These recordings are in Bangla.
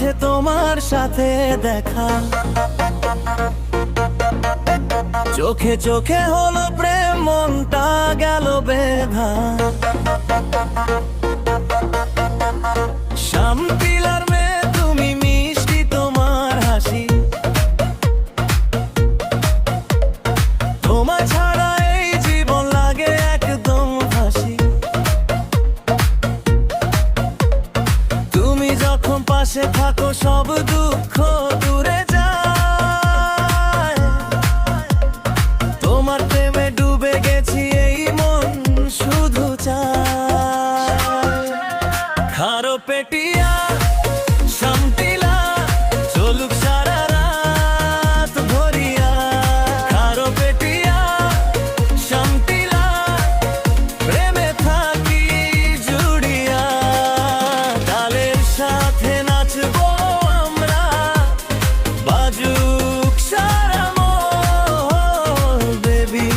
মাঝে তোমার সাথে দেখা, চোখে চোখে হলো প্রেম, মনটা গেল বেধা। শামতিলার মেয়ে তুমি, মিষ্টি তোমার হাসি, তোমার ছাড়া এই জীবন লাগে একদম ফাঁসি। তুমি যখন পাশে থাকো সব দুঃখ দূরে যায়, তোমার প্রেমে ডুবে গেছি এই মন শুধু চায়। খারো পেটিয়া শামতিলা চলুক সারা রাত ভরিয়া, খারো পেটিয়া শামতিলা প্রেমে থাকি জুড়িয়া। তালের সাথে নাচবো আমরা, বাজুক সারা মন। বেবি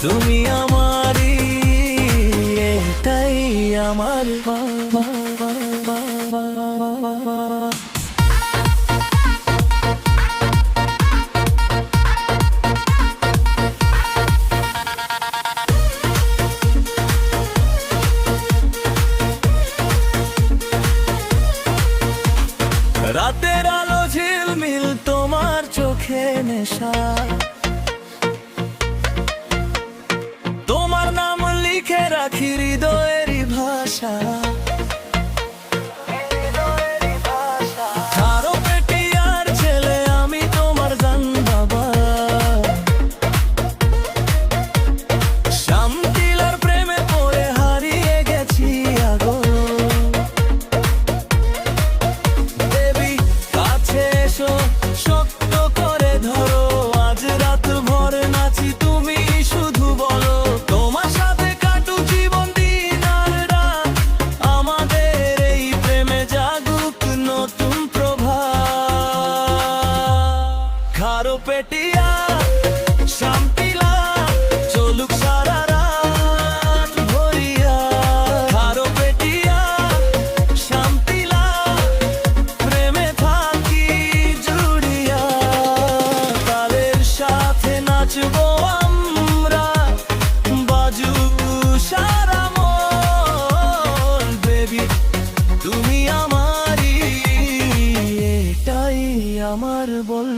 তুমি আমারই, এটাই আমার রাতের আলো ঝিলমিল, তোমার চোখে নেশা, তোমার নাম লিখে রাখি হৃদয়েরই ভাষা। খারো পেটিয়ার ছেলে আমি, তোমার জান বাবা। শামতিলার প্রেমে পড়ে হারিয়ে গেছি আগো। বেবি কাছে এসো, শক্ত করে ধরো, আজ রাত ভর নাচি তুমি শুধু বলো। তোমার সাথে কাটু জীবন দিন আর রাত, আমাদের এই প্রেমে জাগুক নতুন প্রভাত। খারো পেটিয়া শামতিলা চলুক সারা রাত ভরিয়া, খারো পেটিয়া শামতিলা প্রেমে থাকি জুড়িয়া। তালের সাথে নাচবো আমরা, বাজু সারা মন। বেবি তুমি আমারই, এটাই আমার বল।